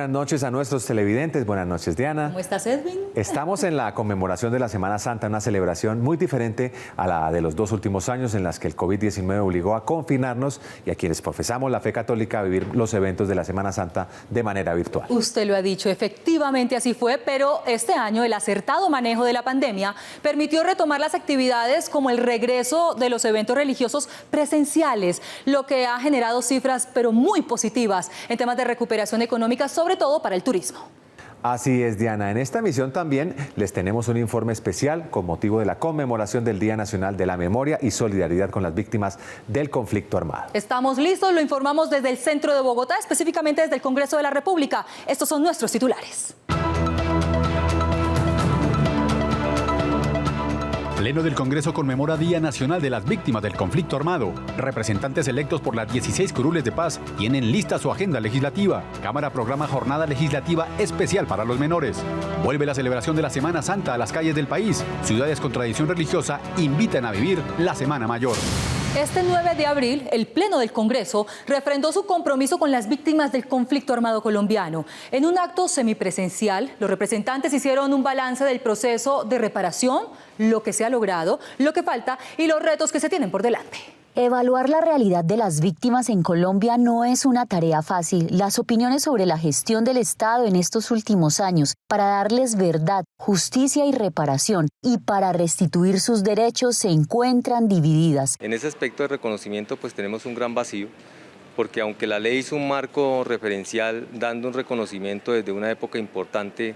buenas noches a nuestros televidentes. Buenas noches, Diana. ¿Cómo estás, Edwin? Estamos en la conmemoración de la Semana Santa, una celebración muy diferente a la de los 2 últimos años en las que el COVID-19 obligó a confinarnos y a quienes profesamos la fe católica a vivir los eventos de la Semana Santa de manera virtual. Usted lo ha dicho, efectivamente así fue, pero este año el acertado manejo de la pandemia permitió retomar las actividades como el regreso de los eventos religiosos presenciales, lo que ha generado cifras pero muy positivas en temas de recuperación económica, sobre todo para el turismo. Así es, Diana. En esta emisión también les tenemos un informe especial con motivo de la conmemoración del Día Nacional de la Memoria y Solidaridad con las Víctimas del Conflicto Armado. Estamos listos, lo informamos desde el centro de Bogotá, específicamente desde el Congreso de la República. Estos son nuestros titulares. Pleno del Congreso conmemora Día Nacional de las Víctimas del Conflicto Armado. Representantes electos por las 16 curules de paz tienen lista su agenda legislativa. Cámara programa jornada legislativa especial para los menores. Vuelve la celebración de la Semana Santa a las calles del país. Ciudades con tradición religiosa invitan a vivir la Semana Mayor. Este 9 de abril, el Pleno del Congreso refrendó su compromiso con las víctimas del conflicto armado colombiano. En un acto semipresencial, los representantes hicieron un balance del proceso de reparación, lo que se ha logrado, lo que falta y los retos que se tienen por delante. Evaluar la realidad de las víctimas en Colombia no es una tarea fácil. Las opiniones sobre la gestión del Estado en estos últimos años para darles verdad, justicia y reparación y para restituir sus derechos se encuentran divididas. En ese aspecto de reconocimiento pues tenemos un gran vacío, porque aunque la ley hizo un marco referencial dando un reconocimiento desde una época importante,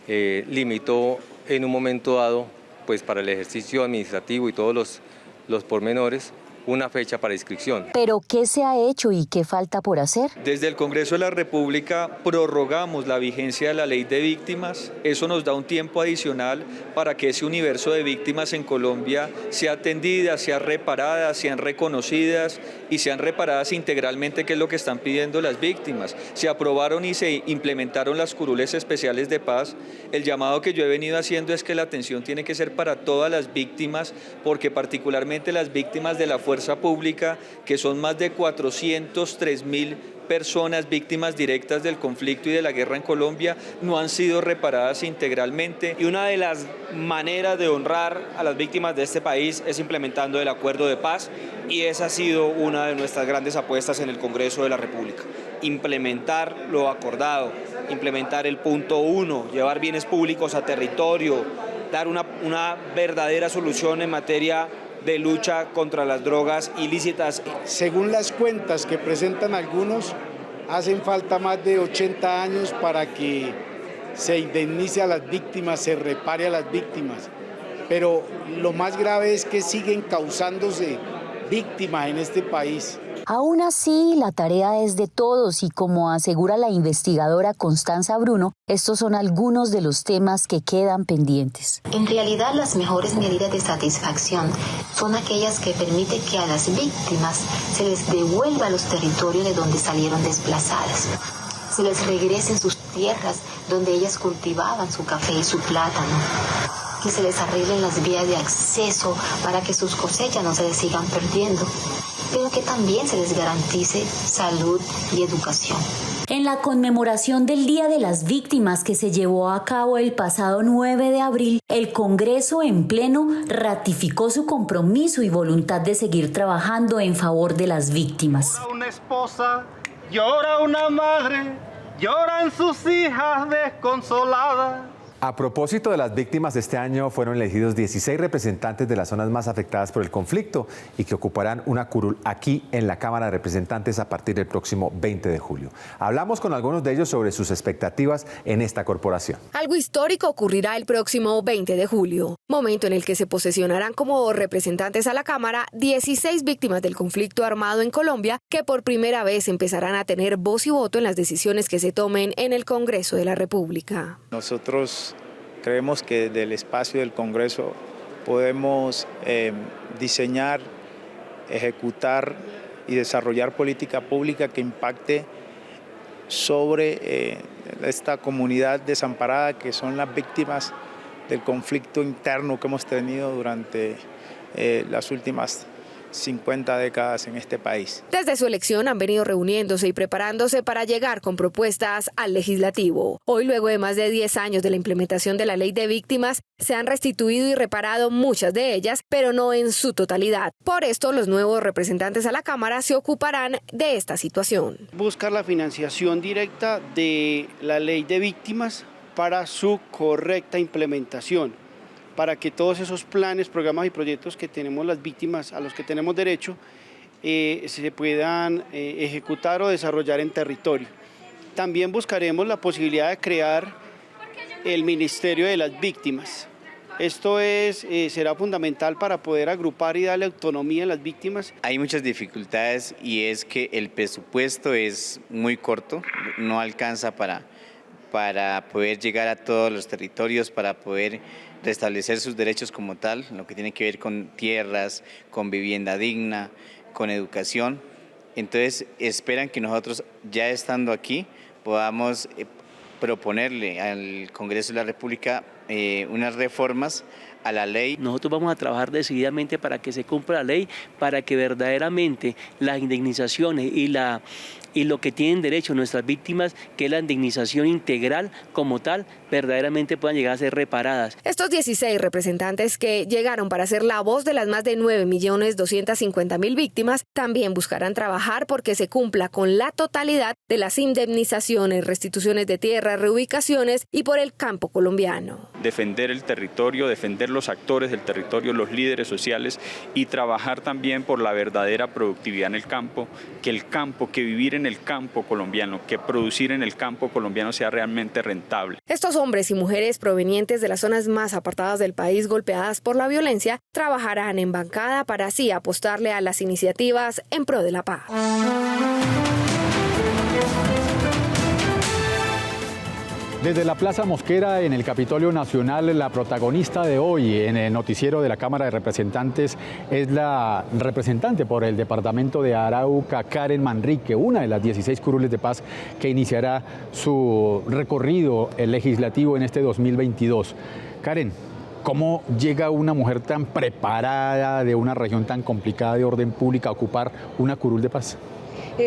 limitó en un momento dado pues para el ejercicio administrativo y todos los pormenores una fecha para inscripción. ¿Pero qué se ha hecho y qué falta por hacer? Desde el Congreso de la República prorrogamos la vigencia de la ley de víctimas. Eso nos da un tiempo adicional para que ese universo de víctimas en Colombia sea atendida, sea reparada, sean reconocidas y sean reparadas integralmente, que es lo que están pidiendo las víctimas. Se aprobaron y se implementaron las curules especiales de paz. El llamado que yo he venido haciendo es que la atención tiene que ser para todas las víctimas, porque particularmente las víctimas de la fuerza pública, que son más de 403.000 personas víctimas directas del conflicto y de la guerra en Colombia, no han sido reparadas integralmente. Y una de las maneras de honrar a las víctimas de este país es implementando el acuerdo de paz, y esa ha sido una de nuestras grandes apuestas en el Congreso de la República. Implementar lo acordado, implementar el punto 1, llevar bienes públicos a territorio, dar una verdadera solución en materia de lucha contra las drogas ilícitas. Según las cuentas que presentan algunos, hacen falta más de 80 años para que se indemnice a las víctimas, se repare a las víctimas. Pero lo más grave es que siguen causándose víctimas en este país. Aún así, la tarea es de todos y como asegura la investigadora Constanza Bruno, estos son algunos de los temas que quedan pendientes. En realidad, las mejores medidas de satisfacción son aquellas que permiten que a las víctimas se les devuelva los territorios de donde salieron desplazadas, se les regresen sus tierras donde ellas cultivaban su café y su plátano, que se les arreglen las vías de acceso para que sus cosechas no se les sigan perdiendo, pero que también se les garantice salud y educación. En la conmemoración del Día de las Víctimas que se llevó a cabo el pasado 9 de abril, el Congreso en pleno ratificó su compromiso y voluntad de seguir trabajando en favor de las víctimas. Llora una esposa, llora una madre, lloran sus hijas desconsoladas. A propósito de las víctimas, este año fueron elegidos 16 representantes de las zonas más afectadas por el conflicto y que ocuparán una curul aquí en la Cámara de Representantes a partir del próximo 20 de julio. Hablamos con algunos de ellos sobre sus expectativas en esta corporación. Algo histórico ocurrirá el próximo 20 de julio, momento en el que se posesionarán como representantes a la Cámara 16 víctimas del conflicto armado en Colombia, que por primera vez empezarán a tener voz y voto en las decisiones que se tomen en el Congreso de la República. Nosotros creemos que desde el espacio del Congreso podemos diseñar, ejecutar y desarrollar política pública que impacte sobre esta comunidad desamparada que son las víctimas del conflicto interno que hemos tenido durante las últimas 50 décadas en este país. Desde su elección han venido reuniéndose y preparándose para llegar con propuestas al legislativo. Hoy, luego de más de 10 años de la implementación de la ley de víctimas, se han restituido y reparado muchas de ellas, pero no en su totalidad. Por esto, los nuevos representantes a la Cámara se ocuparán de esta situación. Buscar la financiación directa de la ley de víctimas para su correcta implementación, para que todos esos planes, programas y proyectos que tenemos las víctimas, a los que tenemos derecho, se puedan ejecutar o desarrollar en territorio. También buscaremos la posibilidad de crear el Ministerio de las Víctimas. Esto será fundamental para poder agrupar y darle autonomía a las víctimas. Hay muchas dificultades y es que el presupuesto es muy corto, no alcanza para poder llegar a todos los territorios, para poder restablecer sus derechos como tal, lo que tiene que ver con tierras, con vivienda digna, con educación. Entonces esperan que nosotros, ya estando aquí, podamos proponerle al Congreso de la República unas reformas a la ley. Nosotros vamos a trabajar decididamente para que se cumpla la ley, para que verdaderamente las indemnizaciones y lo que tienen derecho nuestras víctimas, que es la indemnización integral como tal, verdaderamente puedan llegar a ser reparadas. Estos 16 representantes que llegaron para ser la voz de las más de 9.250.000 víctimas también buscarán trabajar porque se cumpla con la totalidad de las indemnizaciones, restituciones de tierras, reubicaciones y por el campo colombiano. Defender el territorio, defender los actores del territorio, los líderes sociales y trabajar también por la verdadera productividad en el campo, que vivir en el campo colombiano, que producir en el campo colombiano sea realmente rentable. Estos hombres y mujeres provenientes de las zonas más apartadas del país golpeadas por la violencia trabajarán en bancada para así apostarle a las iniciativas en pro de la paz. Desde la Plaza Mosquera en el Capitolio Nacional, la protagonista de hoy en el noticiero de la Cámara de Representantes es la representante por el departamento de Arauca, Karen Manrique, una de las 16 curules de paz que iniciará su recorrido legislativo en este 2022. Karen, ¿cómo llega una mujer tan preparada de una región tan complicada de orden público a ocupar una curul de paz?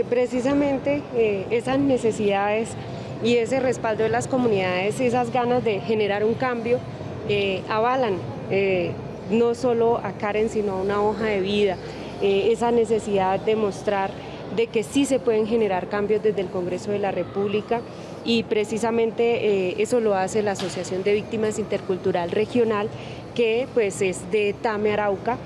Precisamente esas necesidades y ese respaldo de las comunidades, esas ganas de generar un cambio, avalan no solo a Karen, sino a una hoja de vida, esa necesidad de mostrar de que sí se pueden generar cambios desde el Congreso de la República y precisamente eso lo hace la Asociación de Víctimas Intercultural Regional, que pues es de Tame, Arauca,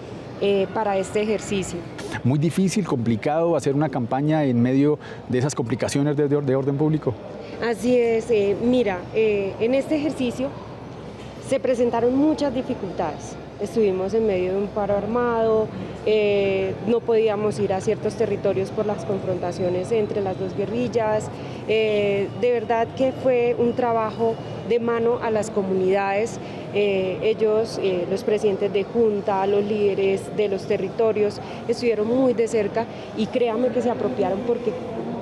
para este ejercicio. Muy difícil, complicado hacer una campaña en medio de esas complicaciones de orden público. Así es, mira, en este ejercicio se presentaron muchas dificultades. Estuvimos en medio de un paro armado, no podíamos ir a ciertos territorios por las confrontaciones entre las dos guerrillas. De verdad que fue un trabajo de mano a las comunidades. Ellos, los presidentes de junta, los líderes de los territorios, estuvieron muy de cerca y créanme que se apropiaron porque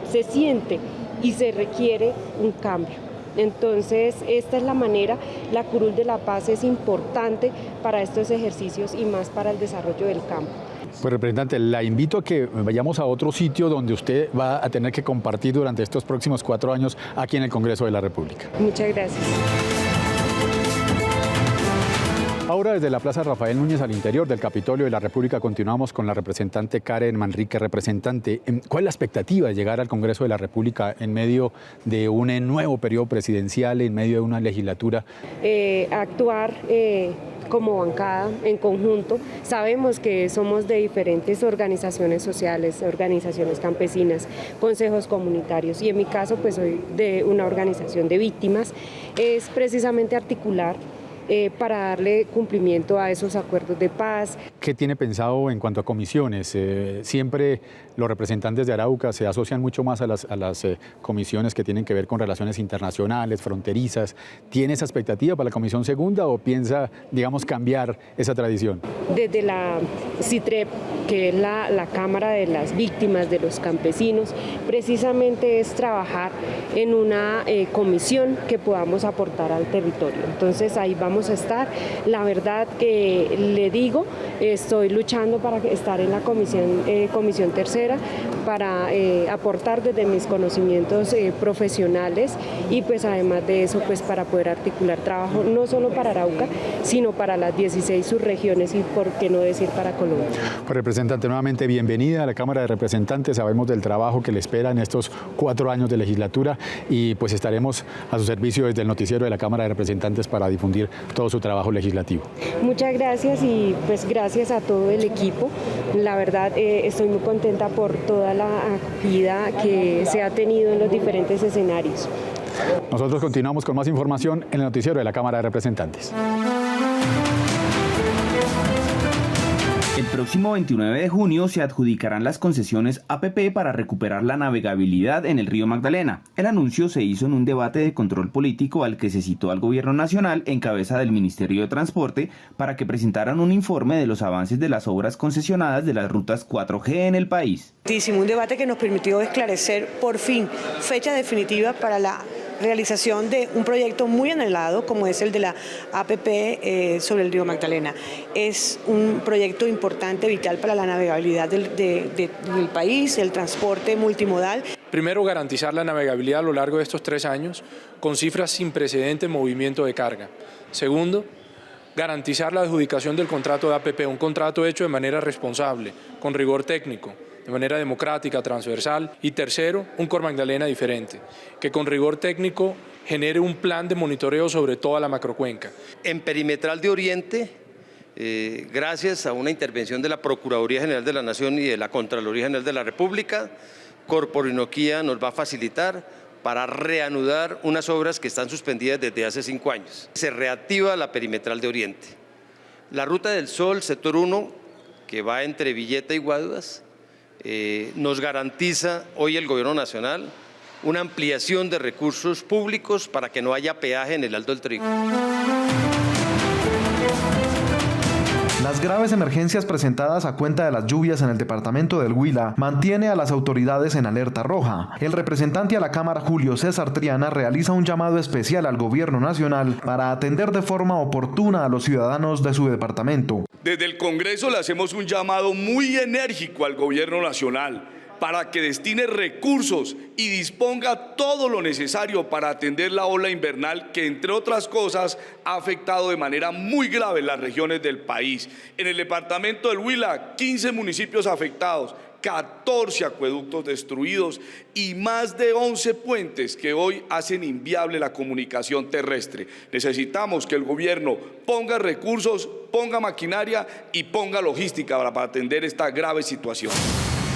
se siente y se requiere un cambio. Entonces, esta es la manera, la curul de la paz es importante para estos ejercicios y más para el desarrollo del campo. Pues representante, la invito a que vayamos a otro sitio donde usted va a tener que compartir durante estos próximos 4 años aquí en el Congreso de la República. Muchas gracias. Ahora desde la Plaza Rafael Núñez al interior del Capitolio de la República continuamos con la representante Karen Manrique. Representante, ¿cuál es la expectativa de llegar al Congreso de la República en medio de un nuevo periodo presidencial, en medio de una legislatura? Actuar como bancada en conjunto. Sabemos que somos de diferentes organizaciones sociales, organizaciones campesinas, consejos comunitarios y en mi caso pues soy de una organización de víctimas. Es precisamente articular para darle cumplimiento a esos acuerdos de paz. ¿Qué tiene pensado en cuanto a comisiones? Siempre los representantes de Arauca se asocian mucho más a las comisiones que tienen que ver con relaciones internacionales, fronterizas. ¿Tiene esa expectativa para la Comisión Segunda o piensa, digamos, cambiar esa tradición? Desde la CITREP, que es la Cámara de las Víctimas de los Campesinos, precisamente es trabajar en una comisión que podamos aportar al territorio. Entonces ahí vamos vamos a estar. La verdad que le digo, estoy luchando para estar en la comisión tercera, para aportar desde mis conocimientos profesionales y pues además de eso pues para poder articular trabajo no solo para Arauca, sino para las 16 subregiones y por qué no decir para Colombia. Pues, representante, nuevamente bienvenida a la Cámara de Representantes. Sabemos del trabajo que le espera en estos 4 años de legislatura y pues estaremos a su servicio desde el noticiero de la Cámara de Representantes para difundir todo su trabajo legislativo. Muchas gracias y pues gracias a todo el equipo. La verdad estoy muy contenta por toda la acogida que se ha tenido en los diferentes escenarios. Nosotros continuamos con más información en el noticiero de la Cámara de Representantes. El próximo 29 de junio se adjudicarán las concesiones APP para recuperar la navegabilidad en el río Magdalena. El anuncio se hizo en un debate de control político al que se citó al Gobierno Nacional en cabeza del Ministerio de Transporte para que presentaran un informe de los avances de las obras concesionadas de las rutas 4G en el país. Hicimos un debate que nos permitió esclarecer por fin fecha definitiva para la realización de un proyecto muy anhelado como es el de la APP sobre el río Magdalena. Es un proyecto importante, vital para la navegabilidad del país, el transporte multimodal. Primero, garantizar la navegabilidad a lo largo de estos 3 años con cifras sin precedente en movimiento de carga. Segundo, garantizar la adjudicación del contrato de APP, un contrato hecho de manera responsable, con rigor técnico, de manera democrática, transversal. Y tercero, un Cor Magdalena diferente, que con rigor técnico genere un plan de monitoreo sobre toda la macrocuenca. En Perimetral de Oriente, gracias a una intervención de la Procuraduría General de la Nación y de la Contraloría General de la República, Corporinoquía nos va a facilitar para reanudar unas obras que están suspendidas desde hace 5 años. Se reactiva la Perimetral de Oriente. La Ruta del Sol, sector 1, que va entre Villeta y Guaduas, nos garantiza hoy el Gobierno Nacional una ampliación de recursos públicos para que no haya peaje en el Alto del Trigo. Las graves emergencias presentadas a cuenta de las lluvias en el departamento del Huila mantiene a las autoridades en alerta roja. El representante a la Cámara, Julio César Triana, realiza un llamado especial al Gobierno Nacional para atender de forma oportuna a los ciudadanos de su departamento. Desde el Congreso le hacemos un llamado muy enérgico al Gobierno Nacional para que destine recursos y disponga todo lo necesario para atender la ola invernal que, entre otras cosas, ha afectado de manera muy grave las regiones del país. En el departamento del Huila, 15 municipios afectados, 14 acueductos destruidos y más de 11 puentes que hoy hacen inviable la comunicación terrestre. Necesitamos que el gobierno ponga recursos, ponga maquinaria y ponga logística para atender esta grave situación.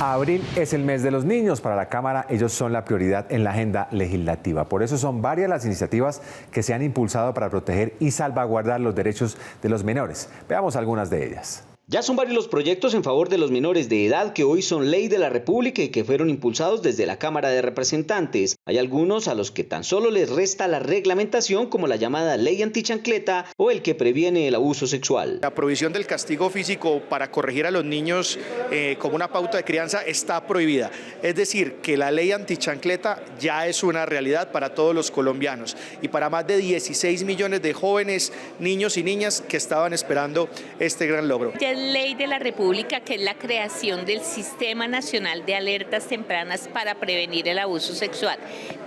Abril es el mes de los niños. Para la Cámara, ellos son la prioridad en la agenda legislativa. Por eso son varias las iniciativas que se han impulsado para proteger y salvaguardar los derechos de los menores. Veamos algunas de ellas. Ya son varios los proyectos en favor de los menores de edad que hoy son ley de la República y que fueron impulsados desde la Cámara de Representantes. Hay algunos a los que tan solo les resta la reglamentación, como la llamada ley antichancleta o el que previene el abuso sexual. La provisión del castigo físico para corregir a los niños como una pauta de crianza está prohibida. Es decir, que la ley antichancleta ya es una realidad para todos los colombianos y para más de 16 millones de jóvenes, niños y niñas que estaban esperando este gran logro. Ley de la República, que es la creación del Sistema Nacional de Alertas Tempranas para prevenir el abuso sexual.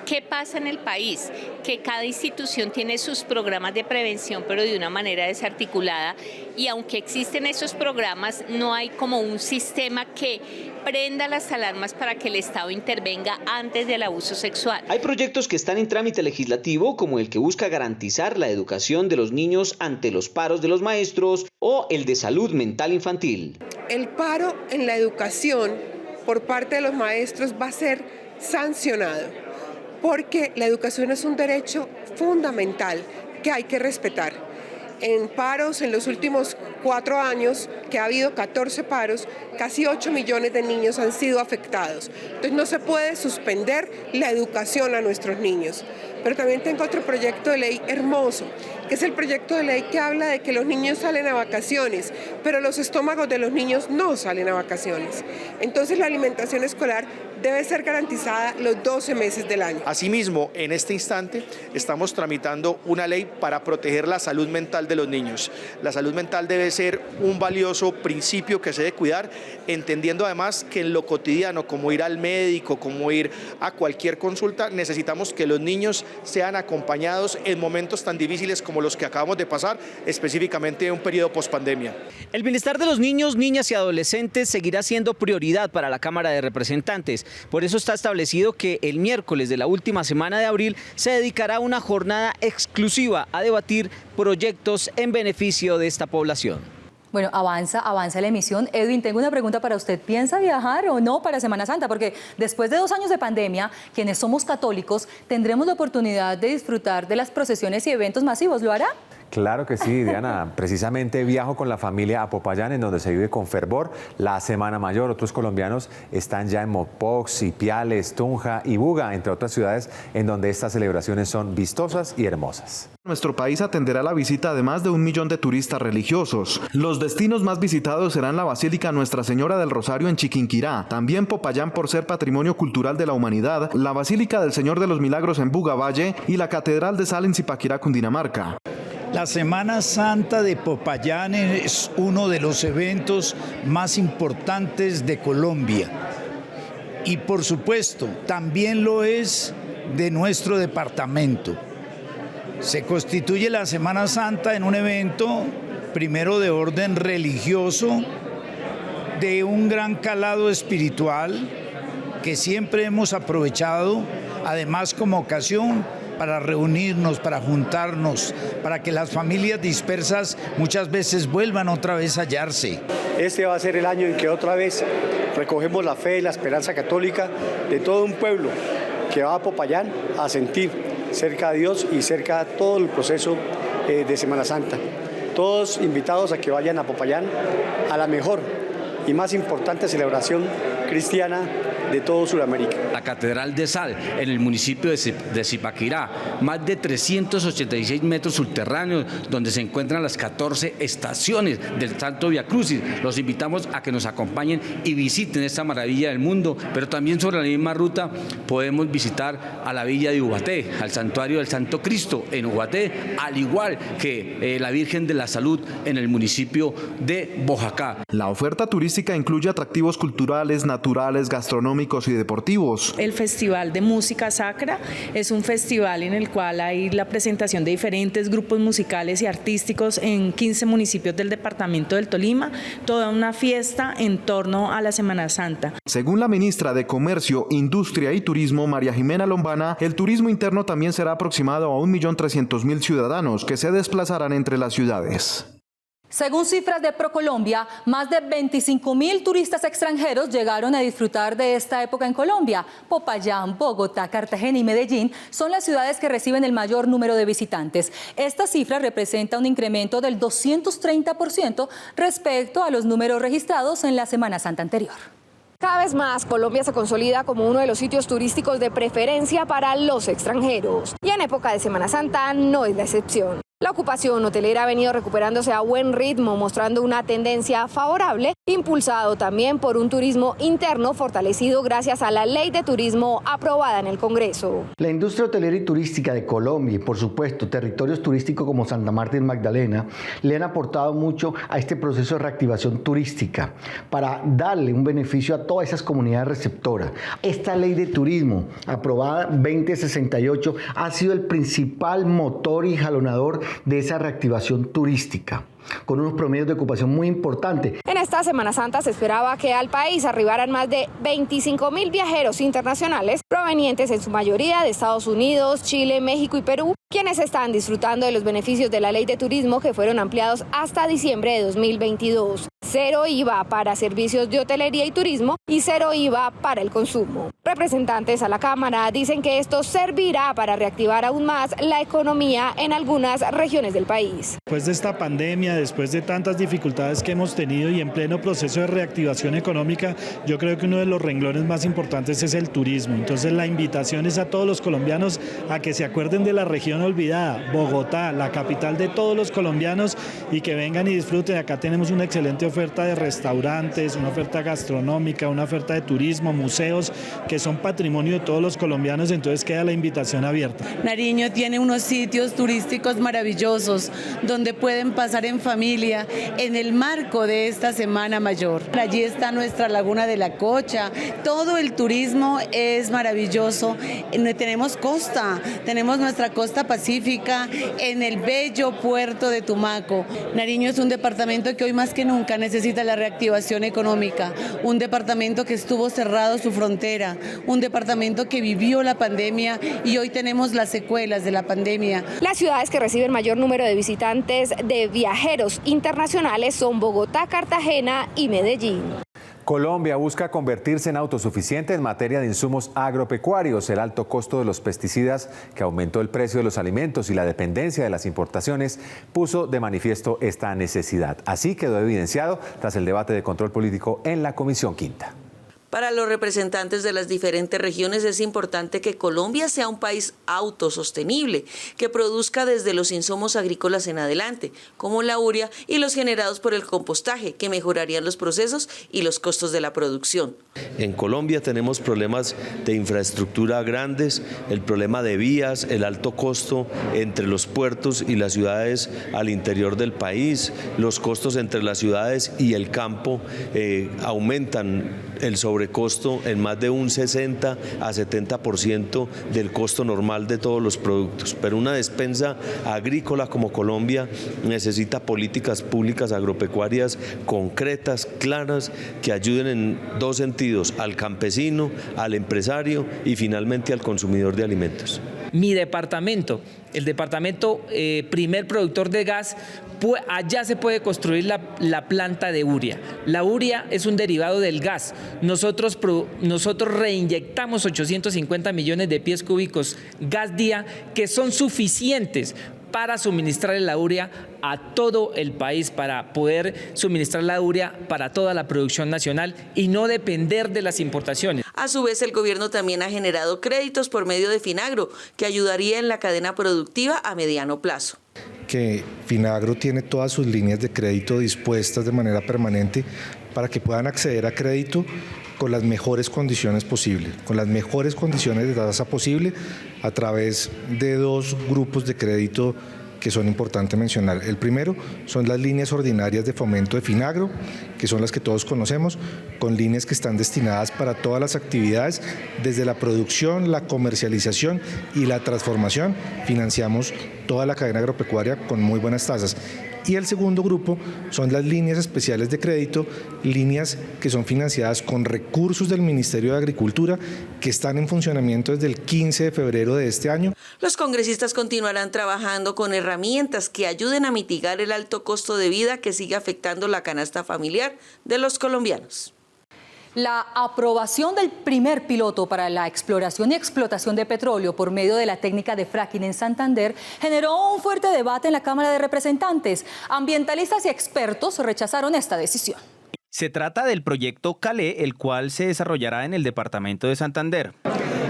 ¿Qué pasa en el país? Que cada institución tiene sus programas de prevención, pero de una manera desarticulada, y aunque existen esos programas, no hay como un sistema que prenda las alarmas para que el Estado intervenga antes del abuso sexual. Hay proyectos que están en trámite legislativo, como el que busca garantizar la educación de los niños ante los paros de los maestros o el de salud mental infantil. El paro en la educación por parte de los maestros va a ser sancionado, porque la educación es un derecho fundamental que hay que respetar. En paros, en los últimos 4 años, que ha habido 14 paros, casi 8 millones de niños han sido afectados. Entonces no se puede suspender la educación a nuestros niños. Pero también tengo otro proyecto de ley hermoso, que es el proyecto de ley que habla de que los niños salen a vacaciones, pero los estómagos de los niños no salen a vacaciones. Entonces la alimentación escolar debe ser garantizada los 12 meses del año. Asimismo, en este instante estamos tramitando una ley para proteger la salud mental de los niños. La salud mental debe ser un valioso principio que se debe cuidar, entendiendo además que en lo cotidiano, como ir al médico, como ir a cualquier consulta, necesitamos que los niños sean acompañados en momentos tan difíciles como los que acabamos de pasar, específicamente en un periodo pospandemia. El bienestar de los niños, niñas y adolescentes seguirá siendo prioridad para la Cámara de Representantes. Por eso está establecido que el miércoles de la última semana de abril se dedicará una jornada exclusiva a debatir proyectos en beneficio de esta población. Bueno, avanza la emisión. Edwin, tengo una pregunta para usted. ¿Piensa viajar o no para Semana Santa? Porque después de 2 años de pandemia, quienes somos católicos tendremos la oportunidad de disfrutar de las procesiones y eventos masivos. ¿Lo hará? Claro que sí, Diana. Precisamente viajo con la familia a Popayán, en donde se vive con fervor la Semana Mayor. Otros colombianos están ya en Mopox, Ipiales, Tunja y Buga, entre otras ciudades en donde estas celebraciones son vistosas y hermosas. Nuestro país atenderá la visita de más de 1 millón de turistas religiosos. Los destinos más visitados serán la Basílica Nuestra Señora del Rosario en Chiquinquirá, también Popayán por ser Patrimonio Cultural de la Humanidad, la Basílica del Señor de los Milagros en Buga Valle y la Catedral de Sal en Zipaquirá, Cundinamarca. La Semana Santa de Popayán es uno de los eventos más importantes de Colombia y por supuesto también lo es de nuestro departamento. Se constituye la Semana Santa en un evento primero de orden religioso, de un gran calado espiritual que siempre hemos aprovechado, además como ocasión para reunirnos, para juntarnos, para que las familias dispersas muchas veces vuelvan otra vez a hallarse. Este va a ser el año en que otra vez recogemos la fe y la esperanza católica de todo un pueblo que va a Popayán a sentir cerca de Dios y cerca de todo el proceso de Semana Santa. Todos invitados a que vayan a Popayán a la mejor y más importante celebración cristiana de todo Sudamérica. La Catedral de Sal, en el municipio de Zipaquirá, más de 386 metros subterráneos, donde se encuentran las 14 estaciones del Santo Vía Crucis. Los invitamos a que nos acompañen y visiten esta maravilla del mundo, pero también sobre la misma ruta podemos visitar a la villa de Ubaté, al santuario del Santo Cristo en Ubaté, al igual que la Virgen de la Salud en el municipio de Boyacá. La oferta turística incluye atractivos culturales, naturales, gastronómicos y deportivos. El Festival de Música Sacra es un festival en el cual hay la presentación de diferentes grupos musicales y artísticos en 15 municipios del departamento del Tolima, toda una fiesta en torno a la Semana Santa. Según la ministra de Comercio, Industria y Turismo, María Jimena Lombana, el turismo interno también será aproximado a 1.300.000 ciudadanos que se desplazarán entre las ciudades. Según cifras de ProColombia, más de 25.000 turistas extranjeros llegaron a disfrutar de esta época en Colombia. Popayán, Bogotá, Cartagena y Medellín son las ciudades que reciben el mayor número de visitantes. Esta cifra representa un incremento del 230% respecto a los números registrados en la Semana Santa anterior. Cada vez más, Colombia se consolida como uno de los sitios turísticos de preferencia para los extranjeros. Y en época de Semana Santa no es la excepción. La ocupación hotelera ha venido recuperándose a buen ritmo, mostrando una tendencia favorable, impulsado también por un turismo interno fortalecido gracias a la Ley de Turismo aprobada en el Congreso. La industria hotelera y turística de Colombia y, por supuesto, territorios turísticos como Santa Marta y Magdalena le han aportado mucho a este proceso de reactivación turística para darle un beneficio a todas esas comunidades receptoras. Esta Ley de Turismo, aprobada 2068, ha sido el principal motor y jalonador de esa reactivación turística, con unos promedios de ocupación muy importantes. En esta Semana Santa se esperaba que al país arribaran más de 25.000 viajeros internacionales provenientes en su mayoría de Estados Unidos, Chile, México y Perú, quienes están disfrutando de los beneficios de la Ley de Turismo que fueron ampliados hasta diciembre de 2022. 0 IVA para servicios de hotelería y turismo y 0 IVA para el consumo. Representantes a la Cámara dicen que esto servirá para reactivar aún más la economía en algunas regiones del país. Después de esta pandemia, después de tantas dificultades que hemos tenido y en pleno proceso de reactivación económica, yo creo que uno de los renglones más importantes es el turismo. Entonces la invitación es a todos los colombianos a que se acuerden de la región olvidada, Bogotá, la capital de todos los colombianos, y que vengan y disfruten. Acá tenemos una excelente oferta de restaurantes, una oferta gastronómica, una oferta de turismo, museos, que son patrimonio de todos los colombianos, entonces queda la invitación abierta. Nariño tiene unos sitios turísticos maravillosos donde pueden pasar en familia en el marco de esta Semana Mayor. Allí está nuestra Laguna de la Cocha, todo el turismo es maravilloso. Tenemos costa, tenemos nuestra costa pacífica en el bello puerto de Tumaco. Nariño es un departamento que hoy más que nunca necesita la reactivación económica, un departamento que estuvo cerrado su frontera, un departamento que vivió la pandemia y hoy tenemos las secuelas de la pandemia. Las ciudades que reciben mayor número de visitantes de viajeros internacionales son Bogotá, Cartagena y Medellín. Colombia busca convertirse en autosuficiente en materia de insumos agropecuarios. El alto costo de los pesticidas, que aumentó el precio de los alimentos, y la dependencia de las importaciones puso de manifiesto esta necesidad. Así quedó evidenciado tras el debate de control político en la Comisión Quinta. Para los representantes de las diferentes regiones es importante que Colombia sea un país autosostenible, que produzca desde los insumos agrícolas en adelante, como la urea y los generados por el compostaje, que mejorarían los procesos y los costos de la producción. En Colombia tenemos problemas de infraestructura grandes, el problema de vías, el alto costo entre los puertos y las ciudades al interior del país, los costos entre las ciudades y el campo aumentan el sobrecosto en más de un 60 a 70% del costo normal de todos los productos. Pero una despensa agrícola como Colombia necesita políticas públicas agropecuarias concretas, claras, que ayuden en dos sentidos: al campesino, al empresario y finalmente al consumidor de alimentos. Mi departamento, el departamento primer productor de gas, allá se puede construir la planta de urea. La urea es un derivado del gas. Nosotros reinyectamos 850 millones de pies cúbicos gas día, que son suficientes para suministrar la urea a todo el país, para poder suministrar la urea para toda la producción nacional y no depender de las importaciones. A su vez, el gobierno también ha generado créditos por medio de Finagro, que ayudaría en la cadena productiva a mediano plazo. Que Finagro tiene todas sus líneas de crédito dispuestas de manera permanente para que puedan acceder a crédito con las mejores condiciones posibles, con las mejores condiciones de tasa posible, a través de dos grupos de crédito que son importantes mencionar. El primero son las líneas ordinarias de fomento de Finagro, que son las que todos conocemos, con líneas que están destinadas para todas las actividades, desde la producción, la comercialización y la transformación. Financiamos toda la cadena agropecuaria con muy buenas tasas. Y el segundo grupo son las líneas especiales de crédito, líneas que son financiadas con recursos del Ministerio de Agricultura, que están en funcionamiento desde el 15 de febrero de este año. Los congresistas continuarán trabajando con herramientas que ayuden a mitigar el alto costo de vida que sigue afectando la canasta familiar de los colombianos. La aprobación del primer piloto para la exploración y explotación de petróleo por medio de la técnica de fracking en Santander generó un fuerte debate en la Cámara de Representantes. Ambientalistas y expertos rechazaron esta decisión. Se trata del proyecto Calé, el cual se desarrollará en el departamento de Santander.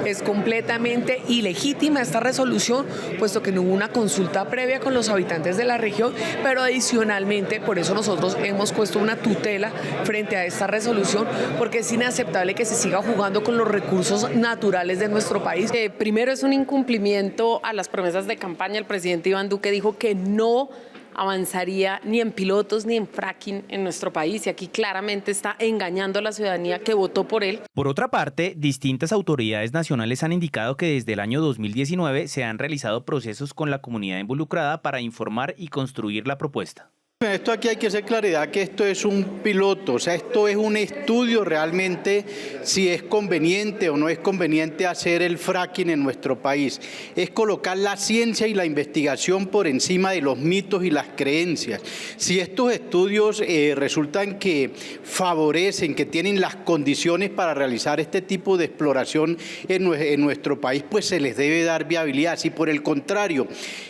Es completamente ilegítima esta resolución, puesto que no hubo una consulta previa con los habitantes de la región, pero adicionalmente, por eso nosotros hemos puesto una tutela frente a esta resolución, porque es inaceptable que se siga jugando con los recursos naturales de nuestro país. Primero, es un incumplimiento a las promesas de campaña. El presidente Iván Duque dijo que no avanzaría ni en pilotos ni en fracking en nuestro país, y aquí claramente está engañando a la ciudadanía que votó por él. Por otra parte, distintas autoridades nacionales han indicado que desde el año 2019 se han realizado procesos con la comunidad involucrada para informar y construir la propuesta. En esto aquí hay que hacer claridad que esto es un piloto, o sea, esto es un estudio realmente si es conveniente o no es conveniente hacer el fracking en nuestro país. Es colocar la ciencia y la investigación por encima de los mitos y las creencias. Si estos estudios resultan que favorecen, que tienen las condiciones para realizar este tipo de exploración en nuestro país, pues se les debe dar viabilidad. Si por el contrario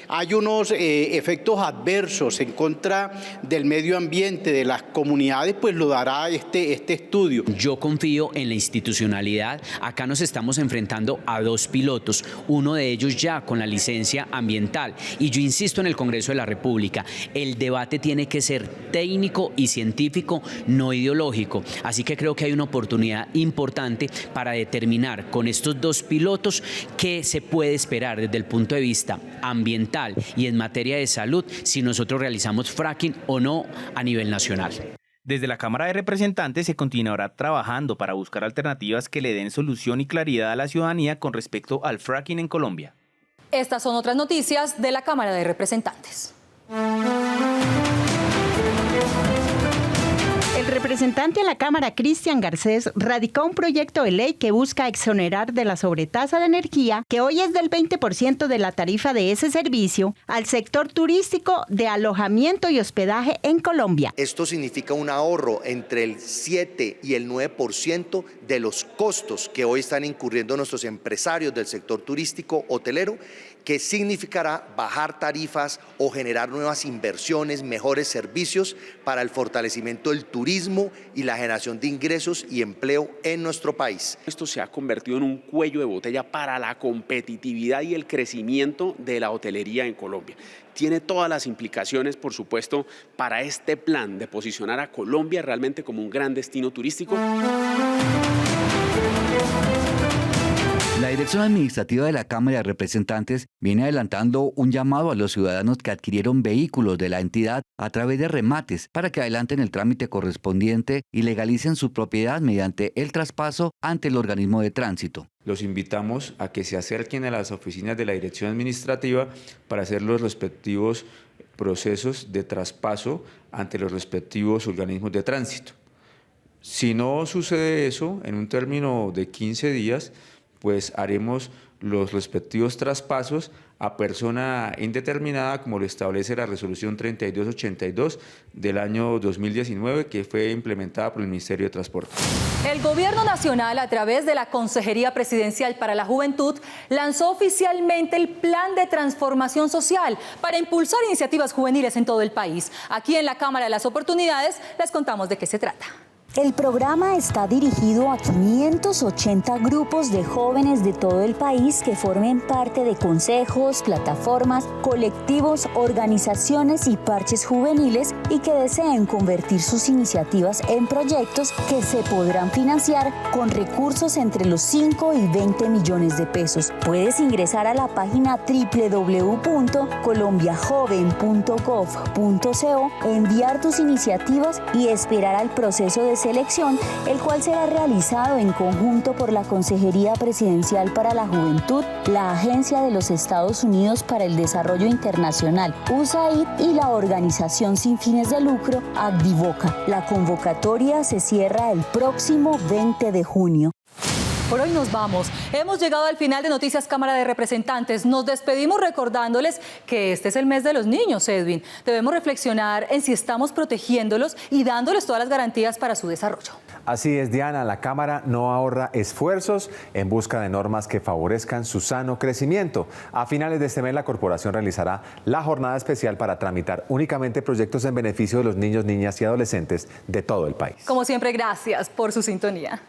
hay unos efectos adversos en contra del medio ambiente, de las comunidades, pues lo dará este estudio. Yo confío en la institucionalidad. Acá nos estamos enfrentando a dos pilotos, uno de ellos ya con la licencia ambiental. Y yo insisto en el Congreso de la República, el debate tiene que ser técnico y científico, no ideológico. Así que creo que hay una oportunidad importante para determinar con estos dos pilotos qué se puede esperar desde el punto de vista ambiental y en materia de salud si nosotros realizamos fracking o no a nivel nacional. Desde la Cámara de Representantes se continuará trabajando para buscar alternativas que le den solución y claridad a la ciudadanía con respecto al fracking en Colombia. Estas son otras noticias de la Cámara de Representantes. El representante en la Cámara, Cristian Garcés, radicó un proyecto de ley que busca exonerar de la sobretasa de energía, que hoy es del 20% de la tarifa de ese servicio, al sector turístico de alojamiento y hospedaje en Colombia. Esto significa un ahorro entre el 7 y el 9% de los costos que hoy están incurriendo nuestros empresarios del sector turístico hotelero, que significará bajar tarifas o generar nuevas inversiones, mejores servicios para el fortalecimiento del turismo y la generación de ingresos y empleo en nuestro país. Esto se ha convertido en un cuello de botella para la competitividad y el crecimiento de la hotelería en Colombia. Tiene todas las implicaciones, por supuesto, para este plan de posicionar a Colombia realmente como un gran destino turístico. La Dirección Administrativa de la Cámara de Representantes viene adelantando un llamado a los ciudadanos que adquirieron vehículos de la entidad a través de remates para que adelanten el trámite correspondiente y legalicen su propiedad mediante el traspaso ante el organismo de tránsito. Los invitamos a que se acerquen a las oficinas de la Dirección Administrativa para hacer los respectivos procesos de traspaso ante los respectivos organismos de tránsito. Si no sucede eso, en un término de 15 días, pues haremos los respectivos traspasos a persona indeterminada, como lo establece la resolución 3282 del año 2019, que fue implementada por el Ministerio de Transporte. El Gobierno Nacional, a través de la Consejería Presidencial para la Juventud, lanzó oficialmente el Plan de Transformación Social para impulsar iniciativas juveniles en todo el país. Aquí en la Cámara de las Oportunidades les contamos de qué se trata. El programa está dirigido a 580 grupos de jóvenes de todo el país que formen parte de consejos, plataformas, colectivos, organizaciones y parches juveniles y que deseen convertir sus iniciativas en proyectos que se podrán financiar con recursos entre los 5 y 20 millones de pesos. Puedes ingresar a la página www.colombiajoven.gov.co, enviar tus iniciativas y esperar al proceso de selección, el cual será realizado en conjunto por la Consejería Presidencial para la Juventud, la Agencia de los Estados Unidos para el Desarrollo Internacional, USAID, y la organización sin fines de lucro Agdivoca. La convocatoria se cierra el próximo 20 de junio. Por hoy nos vamos. Hemos llegado al final de Noticias Cámara de Representantes. Nos despedimos recordándoles que este es el mes de los niños, Edwin. Debemos reflexionar en si estamos protegiéndolos y dándoles todas las garantías para su desarrollo. Así es, Diana. La Cámara no ahorra esfuerzos en busca de normas que favorezcan su sano crecimiento. A finales de este mes, la corporación realizará la jornada especial para tramitar únicamente proyectos en beneficio de los niños, niñas y adolescentes de todo el país. Como siempre, gracias por su sintonía.